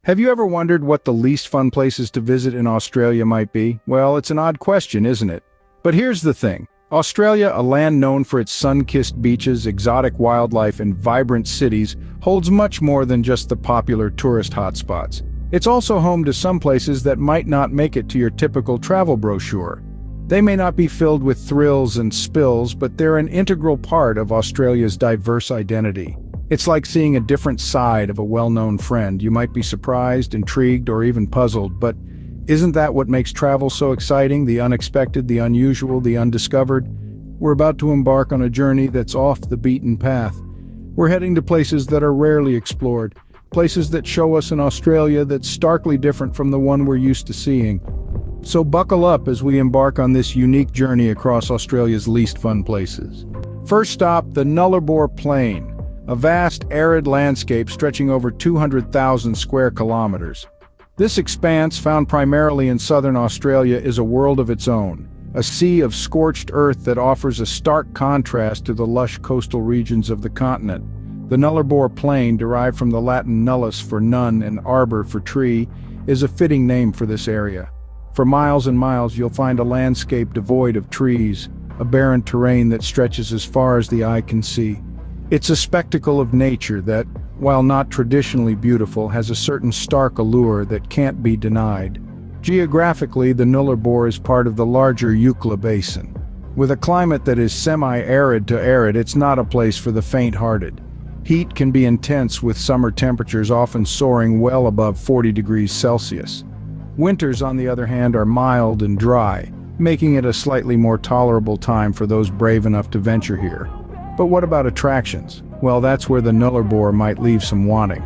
Have you ever wondered what the least fun places to visit in Australia might be? Well, it's an odd question, isn't it? But here's the thing. Australia, a land known for its sun-kissed beaches, exotic wildlife, and vibrant cities, holds much more than just the popular tourist hotspots. It's also home to some places that might not make it to your typical travel brochure. They may not be filled with thrills and spills, but they're an integral part of Australia's diverse identity. It's like seeing a different side of a well-known friend. You might be surprised, intrigued, or even puzzled, but isn't that what makes travel so exciting? The unexpected, the unusual, the undiscovered? We're about to embark on a journey that's off the beaten path. We're heading to places that are rarely explored, places that show us an Australia that's starkly different from the one we're used to seeing. So buckle up as we embark on this unique journey across Australia's least fun places. First stop, the Nullarbor Plain, a vast, arid landscape stretching over 200,000 square kilometers. This expanse, found primarily in southern Australia, is a world of its own, a sea of scorched earth that offers a stark contrast to the lush coastal regions of the continent. The Nullarbor Plain, derived from the Latin nullus for none and arbor for tree, is a fitting name for this area. For miles and miles you'll find a landscape devoid of trees, a barren terrain that stretches as far as the eye can see. It's a spectacle of nature that, while not traditionally beautiful, has a certain stark allure that can't be denied. Geographically, the Nullarbor is part of the larger Eucla Basin. With a climate that is semi-arid to arid, it's not a place for the faint-hearted. Heat can be intense, with summer temperatures often soaring well above 40 degrees Celsius. Winters, on the other hand, are mild and dry, making it a slightly more tolerable time for those brave enough to venture here. But what about attractions? Well, that's where the Nullarbor might leave some wanting.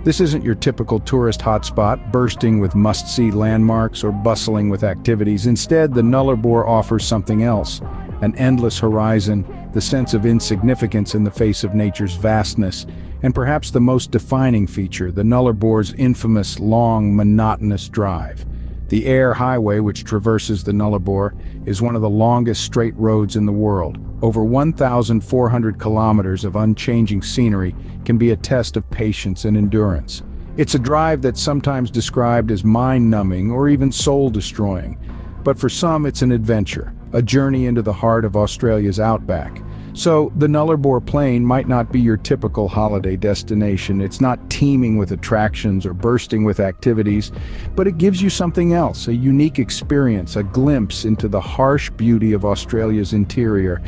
This isn't your typical tourist hotspot, bursting with must-see landmarks or bustling with activities. Instead, the Nullarbor offers something else: an endless horizon, the sense of insignificance in the face of nature's vastness, and perhaps the most defining feature, the Nullarbor's infamous, long, monotonous drive. The Eyre Highway, which traverses the Nullarbor, is one of the longest straight roads in the world. Over 1,400 kilometers of unchanging scenery can be a test of patience and endurance. It's a drive that's sometimes described as mind-numbing or even soul-destroying. But for some, it's an adventure, a journey into the heart of Australia's outback. So, the Nullarbor Plain might not be your typical holiday destination. It's not teeming with attractions or bursting with activities, but it gives you something else, a unique experience, a glimpse into the harsh beauty of Australia's interior.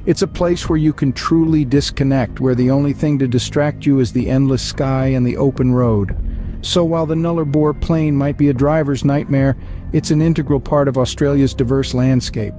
It's a place where you can truly disconnect, where the only thing to distract you is the endless sky and the open road. So while the Nullarbor Plain might be a driver's nightmare, it's an integral part of Australia's diverse landscape.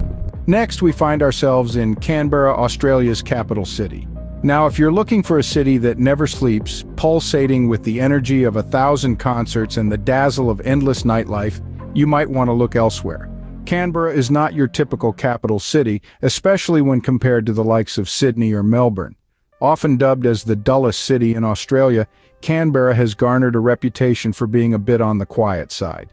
Next, we find ourselves in Canberra, Australia's capital city. Now, if you're looking for a city that never sleeps, pulsating with the energy of 1,000 concerts and the dazzle of endless nightlife, you might want to look elsewhere. Canberra is not your typical capital city, especially when compared to the likes of Sydney or Melbourne. Often dubbed as the dullest city in Australia, Canberra has garnered a reputation for being a bit on the quiet side.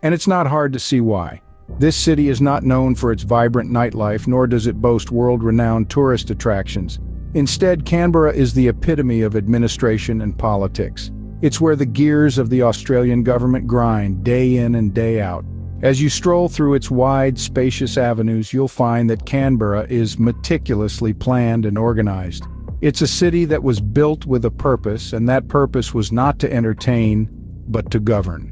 And it's not hard to see why. This city is not known for its vibrant nightlife, nor does it boast world-renowned tourist attractions. Instead, Canberra is the epitome of administration and politics. It's where the gears of the Australian government grind day in and day out. As you stroll through its wide, spacious avenues, you'll find that Canberra is meticulously planned and organized. It's a city that was built with a purpose, and that purpose was not to entertain, but to govern.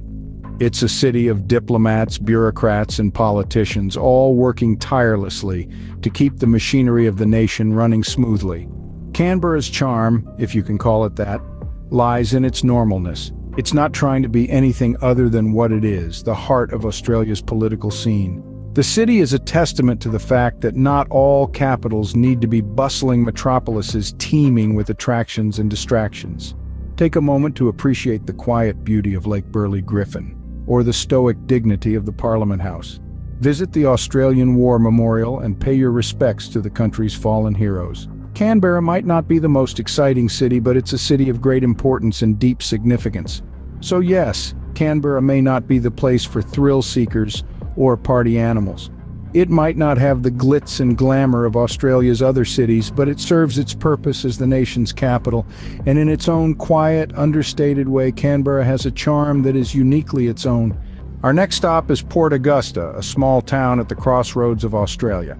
It's a city of diplomats, bureaucrats, and politicians, all working tirelessly to keep the machinery of the nation running smoothly. Canberra's charm, if you can call it that, lies in its normalness. It's not trying to be anything other than what it is, the heart of Australia's political scene. The city is a testament to the fact that not all capitals need to be bustling metropolises teeming with attractions and distractions. Take a moment to appreciate the quiet beauty of Lake Burley Griffin, or the stoic dignity of the Parliament House. Visit the Australian War Memorial and pay your respects to the country's fallen heroes. Canberra might not be the most exciting city, but it's a city of great importance and deep significance. So yes, Canberra may not be the place for thrill seekers or party animals, It might not have the glitz and glamour of Australia's other cities, but it serves its purpose as the nation's capital, and in its own quiet, understated way, Canberra has a charm that is uniquely its own. Our next stop is Port Augusta, a small town at the crossroads of Australia.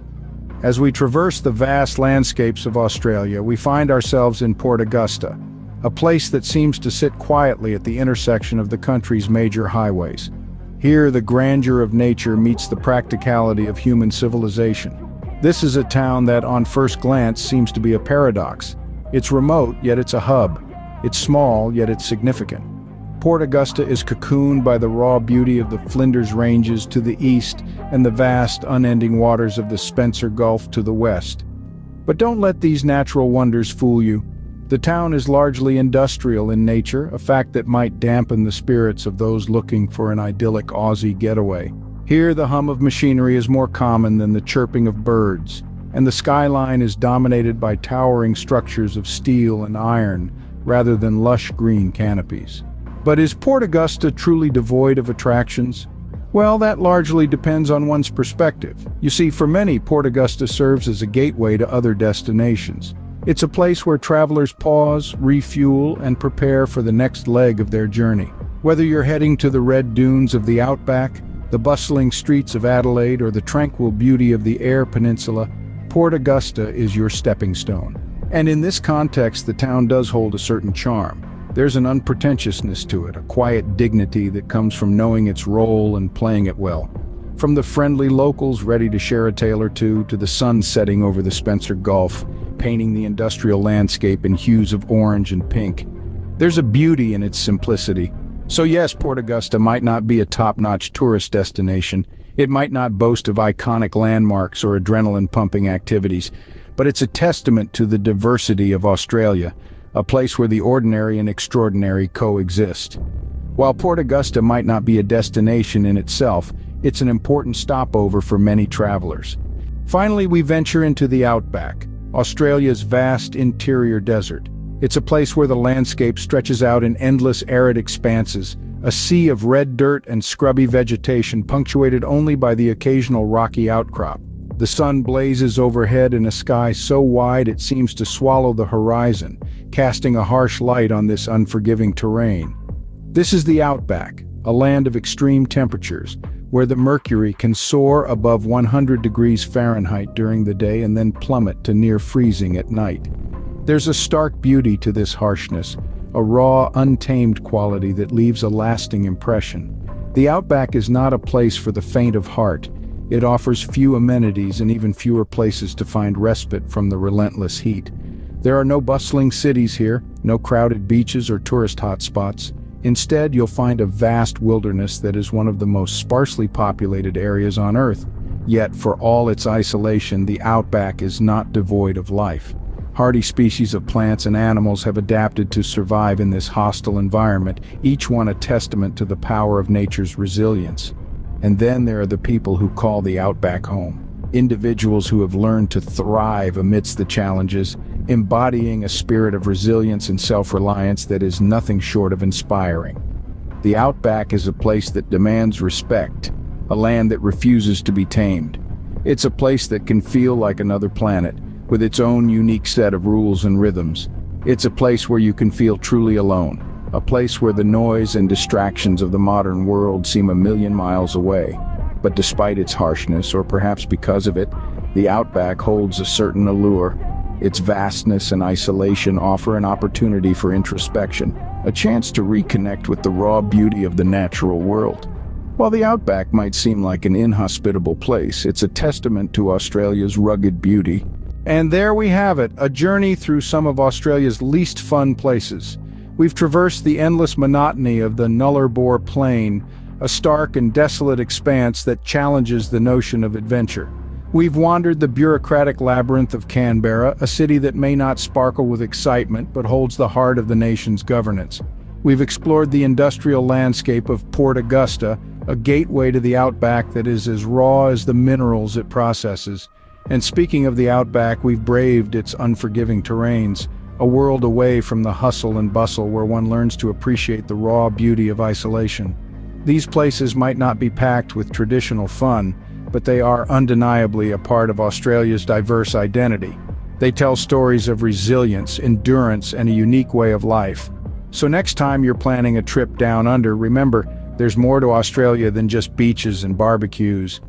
As we traverse the vast landscapes of Australia, we find ourselves in Port Augusta, a place that seems to sit quietly at the intersection of the country's major highways. Here, the grandeur of nature meets the practicality of human civilization. This is a town that, on first glance, seems to be a paradox. It's remote, yet it's a hub. It's small, yet it's significant. Port Augusta is cocooned by the raw beauty of the Flinders Ranges to the east and the vast, unending waters of the Spencer Gulf to the west. But don't let these natural wonders fool you. The town is largely industrial in nature, a fact that might dampen the spirits of those looking for an idyllic Aussie getaway. Here, the hum of machinery is more common than the chirping of birds, and the skyline is dominated by towering structures of steel and iron rather than lush green canopies. But is Port Augusta truly devoid of attractions? Well, that largely depends on one's perspective. You see, for many, Port Augusta serves as a gateway to other destinations. It's a place where travelers pause, refuel, and prepare for the next leg of their journey. Whether you're heading to the red dunes of the outback, the bustling streets of Adelaide, or the tranquil beauty of the Eyre Peninsula, Port Augusta is your stepping stone. And in this context, the town does hold a certain charm. There's an unpretentiousness to it, a quiet dignity that comes from knowing its role and playing it well. From the friendly locals ready to share a tale or two, to the sun setting over the Spencer Gulf, painting the industrial landscape in hues of orange and pink. There's a beauty in its simplicity. So yes, Port Augusta might not be a top-notch tourist destination. It might not boast of iconic landmarks or adrenaline-pumping activities, but it's a testament to the diversity of Australia, a place where the ordinary and extraordinary coexist. While Port Augusta might not be a destination in itself, it's an important stopover for many travelers. Finally, we venture into the outback, Australia's vast interior desert. It's a place where the landscape stretches out in endless arid expanses, a sea of red dirt and scrubby vegetation punctuated only by the occasional rocky outcrop. The sun blazes overhead in a sky so wide it seems to swallow the horizon, casting a harsh light on this unforgiving terrain. This is the outback, a land of extreme temperatures, where the mercury can soar above 100 degrees Fahrenheit during the day and then plummet to near freezing at night. There's a stark beauty to this harshness, a raw, untamed quality that leaves a lasting impression. The outback is not a place for the faint of heart. It offers few amenities and even fewer places to find respite from the relentless heat. There are no bustling cities here, no crowded beaches or tourist hotspots. Instead, you'll find a vast wilderness that is one of the most sparsely populated areas on Earth. Yet, for all its isolation, the outback is not devoid of life. Hardy species of plants and animals have adapted to survive in this hostile environment, each one a testament to the power of nature's resilience. And then there are the people who call the outback home. Individuals who have learned to thrive amidst the challenges, embodying a spirit of resilience and self-reliance that is nothing short of inspiring. The outback is a place that demands respect, a land that refuses to be tamed. It's a place that can feel like another planet, with its own unique set of rules and rhythms. It's a place where you can feel truly alone, a place where the noise and distractions of the modern world seem a million miles away. But despite its harshness, or perhaps because of it, the outback holds a certain allure. Its vastness and isolation offer an opportunity for introspection, a chance to reconnect with the raw beauty of the natural world. While the outback might seem like an inhospitable place, it's a testament to Australia's rugged beauty. And there we have it, a journey through some of Australia's least fun places. We've traversed the endless monotony of the Nullarbor Plain, a stark and desolate expanse that challenges the notion of adventure. We've wandered the bureaucratic labyrinth of Canberra, a city that may not sparkle with excitement but holds the heart of the nation's governance. We've explored the industrial landscape of Port Augusta, a gateway to the outback that is as raw as the minerals it processes. And speaking of the outback, we've braved its unforgiving terrains, a world away from the hustle and bustle where one learns to appreciate the raw beauty of isolation. These places might not be packed with traditional fun, but they are undeniably a part of Australia's diverse identity. They tell stories of resilience, endurance, and a unique way of life. So next time you're planning a trip down under, remember, there's more to Australia than just beaches and barbecues.